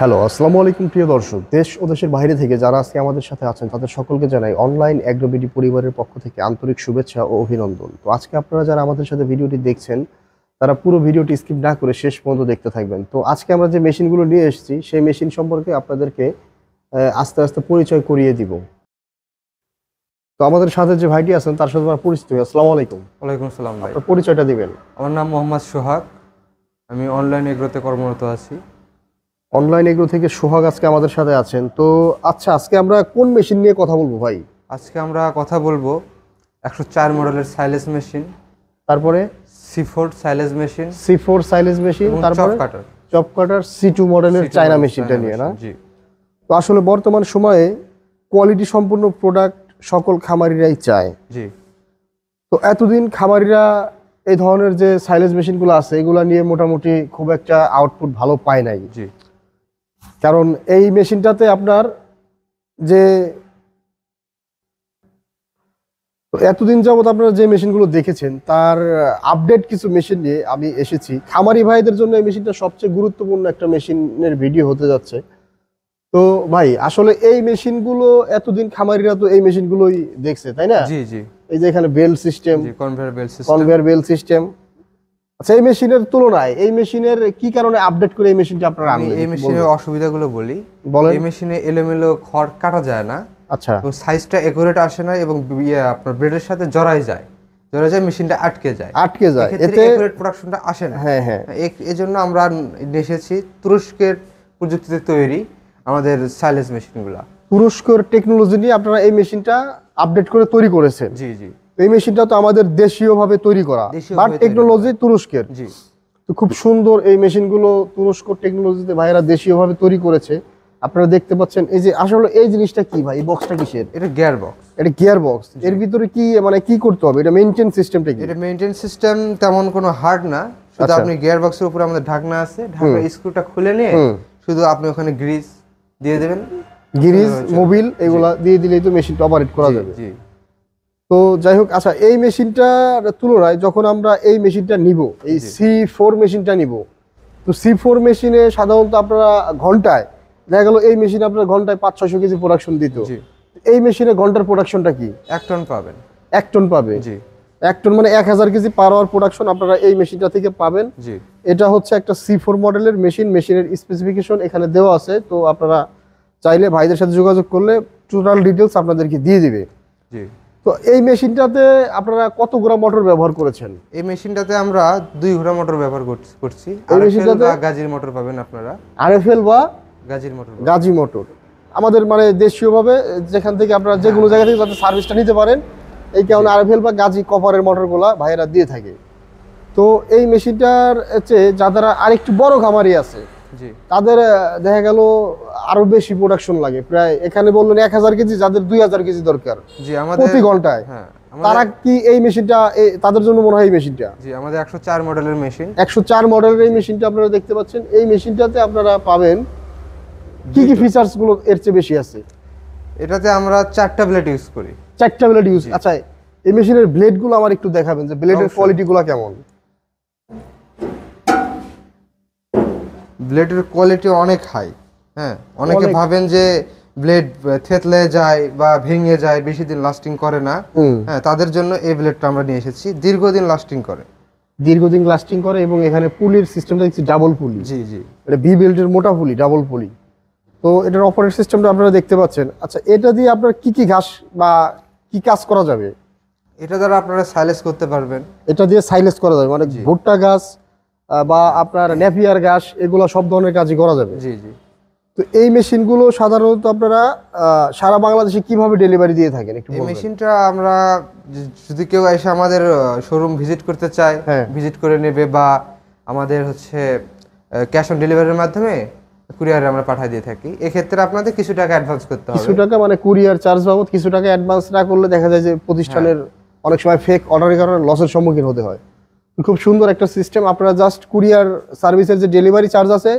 Hello, আসসালামু আলাইকুম প্রিয় দর্শক। দেশ ও দেশের বাইরে থেকে যারা আজকে আমাদের সাথে আছেন তাদের সকলকে জানাই অনলাইন অ্যাগ্রোবিডি পরিবারের পক্ষ থেকে আন্তরিক শুভেচ্ছা ও অভিনন্দন। তো আজকে আপনারা যারা আমাদের সাথে ভিডিওটি দেখছেন তারা পুরো ভিডিওটি স্কিপ না করে শেষ পর্যন্ত দেখতে থাকবেন। তো আজকে আমরা যে মেশিনগুলো নিয়ে এসেছি সেই মেশিন সম্পর্কে আপনাদেরকে আস্তে আস্তে পরিচয় করিয়ে দিব। তো আমাদের সাথে যে ভাইটি আছেন তার সাথে আমরা পরিচিত হই। আসসালামু আলাইকুম। ওয়ালাইকুম আসসালাম ভাই। আপনার পরিচয়টা দিবেন। আমার নাম মোহাম্মদ সোহাগ, আমি অনলাইন এগ্রোতে কর্মরত আছি। অনলাইন এগ্রো থেকে সোহাগ আজকে আমাদের সাথে আছেন। তো আচ্ছা, আজকে আমরা কোন মেশিন নিয়ে কথা বলবো ভাই? আজকে আমরা কথা বলবো 104 মডেলের সাইলেজ মেশিন, তারপরে C4 silage machine, C4 silage machine, তারপরে চপ কাটার C2 মডেলের চায়না মেশিনটা নিয়ে না? জি। তো আসলে বর্তমান সময়ে কোয়ালিটি সম্পূর্ণ প্রোডাক্ট সকল খামারিরাই চায়। জি। তো এতদিন খামারিরা এই ধরনের যে সাইলেজ মেশিনগুলো আছে এগুলো নিয়ে মোটামুটি খুব একটা আউটপুট ভালো পায় নাই। জি। কারণ এই মেশিনটাতে আপনার যে এতদিন যাবত আপনারা যে মেশিনগুলো দেখেছেন তার আপডেট কিছু মেশিন নিয়ে আমি এসেছি। খামারি ভাইদের জন্য এই মেশিনটা সবচেয়ে গুরুত্বপূর্ণ একটা মেশিনের ভিডিও হতে যাচ্ছে। তো ভাই আসলে এই মেশিনগুলো এতদিন খামারিরা তো এই মেশিনগুলোই দেখছে, তাই না? জি জি। এই যে এখানে belt system, conveyor belt system. আচ্ছা, এই মেশিনের তুলনায় এই মেশিনের কি কারণে আপডেট করে এই মেশিনটা আপনারা আনলেন? এই মেশিনের অসুবিধাগুলো বলি। এই মেশিনে এলোমেলো খড় কাটা যায় না। আচ্ছা। এবং সাইজটা একুরেট আসে না এবং আপনার ব্লেডের সাথে জড়ায় যায়, মেশিনটা আটকে যায়। এতে একুরেট প্রোডাকশনটা আসে না। হ্যাঁ হ্যাঁ। এজন্য আমরা এসেছি তুরস্কের প্রযুক্তিতে তৈরি আমাদের সাইলেজ মেশিনগুলো। তুরস্কের টেকনোলজি নিয়ে আপনারা এই মেশিনটা আপডেট করে তৈরি করেছেন। জি জি। এই মেশিনটা তো আমাদের দেশীয়ভাবে তৈরি করা, বাট টেকনোলজি তুরস্কের। জি। তো খুব সুন্দর এই মেশিনগুলো তুরস্ক টেকনোলজিতে ভাইরা দেশীয়ভাবে তৈরি করেছে। আপনারা দেখতে পাচ্ছেন এই যে আসলে এই জিনিসটা কি ভাই? এই বক্সটা কিসের? এটা গিয়ার বক্স। এটা গিয়ার বক্স। এর ভিতরে কি মানে কি করতে হবে? এটা মেইনটেইন সিস্টেমটা কি? এটা মেইনটেইন সিস্টেম তেমন কোনো হার্ড না, শুধু আপনি গিয়ার বক্সের উপরে আমাদের ঢাকনা আছে, ঢাকনা স্ক্রুটা খুলে নিয়ে শুধু আপনি ওখানে গ্রিজ দিয়ে দেবেন, গ্রিজ মোবিল এগুলা দিয়ে দিলেই তো মেশিনটা অপারেট করা যাবে। জি। তো যাই হোক, আচ্ছা এই মেশিনটার তুলনায় যখন আমরা এই মেশিনটা নিব, এই C4 মেশিনটা নিব, তো C4 মেশিনে সাধারণত আপনারা ঘন্টায় দেখা গেল এই মেশিনে আপনারা ঘন্টায় 500-600 কেজি প্রোডাকশন দিত। এই মেশিনে ঘন্টার প্রোডাকশনটা কি? 1 টন পাবেন। 1 টন পাবে? জি। 1 টন মানে 1000 কেজি পার আওয়ার প্রোডাকশন আপনারা এই মেশিনটা থেকে পাবেন। জি। এটা হচ্ছে একটা C4 মডেলের মেশিন। মেশিনের স্পেসিফিকেশন এখানে দেওয়া আছে, তো আপনারা চাইলে ভাইদের সাথে যোগাযোগ করলে টোটাল ডিটেইলস আপনাদেরকে দিয়ে দিবে। জি। তো এই মেশিনটাতে আপনারা কত গ্রাম মোটর ব্যবহার করেছেন? এই মেশিনটাতে আমরা 2 ঘোড়া মোটর ব্যবহার করছি। এই মেশিনটাতে গাজির মোটর পাবেন আপনারা। আরএফএল বা গাজি মোটর আমাদের মানে দেশীয়ভাবে যেখান থেকে আপনারা যে কোনো জায়গা থেকে যাতে সার্ভিসটা নিতে পারেন, এই কারণে আরএফএল বা গাজি কপারের মোটরগুলা ভাইয়েরা দিয়ে থাকে। তো এই মেশিনটার চেয়ে যারা আরেকটু বড় খামারি আছে তাদের দেখা গেল আরো বেশি প্রোডাকশন লাগে। প্রায় এখানে বললেন 1000 কেজি, যাদের 2000 কেজি দরকার প্রতি ঘন্টায়, তারা কি এই মেশিনটা তাদের জন্য মনে হয় এই মেশিনটা? জি, আমাদের 104 মডেলের মেশিন। 104 মডেলের এই মেশিনটা আপনারা দেখতে পাচ্ছেন। এই মেশিনটাতে আপনারা পাবেন কি কি ফিচারস গুলো এর চেয়ে বেশি আছে? এটাতে আমরা 4টা ব্লেড ইউজ করি। 4টা ব্লেড ইউজ। আচ্ছা, এই মেশিনের ব্লেড গুলো আমার একটু দেখাবেন যে ব্লেডের কোয়ালিটি গুলো কেমন? ব্লেডের কোয়ালিটি অনেক হাই। হ্যাঁ, অনেকে ভাবেন যে ব্লেড থেতলে যায় বা ভেঙে যায়, বেশি দিন লাস্টিং করে না। হ্যাঁ, তাদের জন্য এই ব্লেডটা আমরা নিয়ে এসেছি। দীর্ঘদিন লাস্টিং করে এবং এখানে পুলির সিস্টেমটা দেখছি ডাবল পুলি। জি জি। এটা বি বেল্টের মোটা পুলি, ডাবল পুলি। তো এটার অপারেট সিস্টেমটা আপনারা দেখতে পাচ্ছেন। আচ্ছা, এটা দিয়ে আপনার কি কি ঘাস বা কি কাজ করা যাবে? এটা দ্বারা আপনারা সাইলেজ করতে পারবেন। এটা দিয়ে সাইলেজ করা যাবে মানে ভুট্টা ঘাস বা আপনার নেপিয়ার ঘাস, এগুলো সব ধরনের কাজই করা যাবে। জি জি। তো এই মেশিনগুলো সাধারণত আপনারা সারা বাংলাদেশে কিভাবে ডেলিভারি দিয়ে থাকেন একটু বলবেন? এই মেশিনটা আমরা যদি কেউ এসে আমাদের শোরুম ভিজিট করতে চায়, ভিজিট করে নেবে, বা আমাদের হচ্ছে ক্যাশ অন ডেলিভারির মাধ্যমে কুরিয়ারে আমরা পাঠিয়ে দিয়ে থাকি। এক্ষেত্রে আপনাদের কিছু টাকা অ্যাডভান্স করতে হবে। কিছু টাকা মানে কুরিয়ার চার্জ বাবদ কিছু টাকা অ্যাডভান্স না করলে দেখা যায় যে প্রতিষ্ঠানের অনেক সময় ফেক অর্ডারের কারণে লসের সম্মুখীন হতে হয়। খুব সুন্দর একটা সিস্টেম। আপনারা জাস্ট কুরিয়ার সার্ভিসের যে ডেলিভারি চার্জ আছে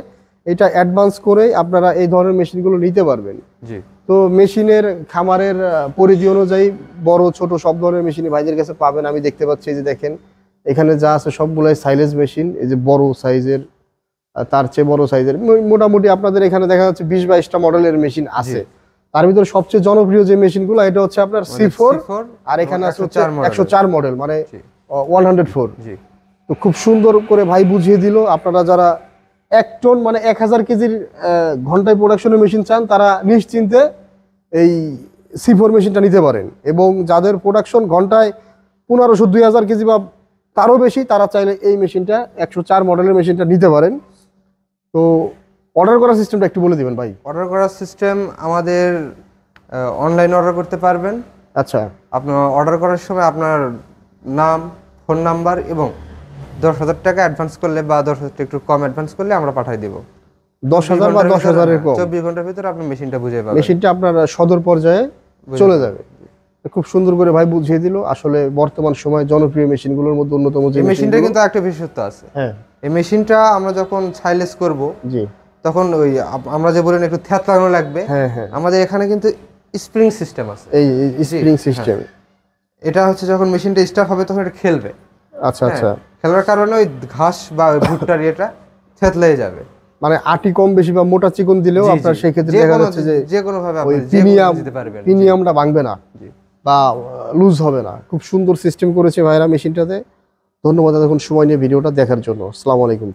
এটা অ্যাডভান্স করেই আপনারা এই ধরনের মেশিনগুলো নিতে পারবেন। জি। তো মেশিনের খামারের পরিধি অনুযায়ী বড় ছোট সব ধরনের মেশিনই ভাইদের কাছে পাবেন। আমি দেখতে পাচ্ছি যে দেখেন এখানে যা আছে সবগুলাই সাইলেজ মেশিন। এই যে বড় সাইজের তার চেয়ে বড় সাইজের মোটামুটি আপনাদের এখানে দেখা যাচ্ছে 20-22টা মডেলের মেশিন আছে। তার ভিতরে সবচেয়ে জনপ্রিয় যে মেশিনগুলো এটা হচ্ছে আপনার C4, আর এখানে আছে 104 মডেল, মানে 104। তো খুব সুন্দর করে ভাই বুঝিয়ে দিল। আপনারা যারা 1 টন মানে 1000 কেজির ঘন্টায় প্রোডাকশনের মেশিন চান তারা নিশ্চিন্তে এই C4 মেশিনটা নিতে পারেন, এবং যাদের প্রোডাকশন ঘন্টায় 1500-2000 কেজি বা তারও বেশি তারা চাইলে এই মেশিনটা 104 মডেলের মেশিনটা নিতে পারেন। তো অর্ডার করার সিস্টেমটা একটু বলে দিবেন ভাই। অর্ডার করার সিস্টেম আমাদের অনলাইনে অর্ডার করতে পারবেন। আচ্ছা, আপনার অর্ডার করার সময় আপনার নাম, ফোন নাম্বার এবং 10,000 টাকা অ্যাডভান্স করলে বা 10,000 টাকা একটু কম অ্যাডভান্স করলে আমরা পাঠিয়ে দেব। 10,000 বা 10,000 এর কম 24 ঘন্টার ভিতরে আপনি মেশিনটা বুঝে পাবেন। মেশিনটা আপনার সদর পর্যায়ে চলে যাবে। খুব সুন্দর করে ভাই বুঝিয়ে দিল। আসলে বর্তমান সময়ে জনপ্রিয় মেশিনগুলোর মধ্যে অন্যতম যে মেশিনটা কিন্তু একটা বিশেষত্ব আছে। হ্যাঁ, এই মেশিনটা আমরা যখন ছাইলেস করব, জি, তখন ওই আমরা যে বলেন একটু থ্যাতলানো লাগবে, হ্যাঁ হ্যাঁ, আমাদের এখানে কিন্তু স্প্রিং সিস্টেম আছে। এই স্প্রিং সিস্টেম, এটা হচ্ছে যখন মেশিনটা স্টার্ট হবে তখন এটা খেলবে। আচ্ছা আচ্ছা, খেলার কারণে ওই ঘাস বা ভুট্টার এটা থেতলে যাবে। মানে আটি কম বেশি বা মোটা চিকন দিলেও আপনার সেই ক্ষেত্রে দেখা যাচ্ছে যে কোনো ভাবে ওই আপনি দিতে পারবেন, প্রিমিয়ামটা ভাঙবে না বা লুজ হবে না। খুব সুন্দর সিস্টেম করেছে ভাইরা মেশিনটাতে। ধন্যবাদ এতক্ষণ সময় নিয়ে ভিডিওটা দেখার জন্য। আসসালামু আলাইকুম।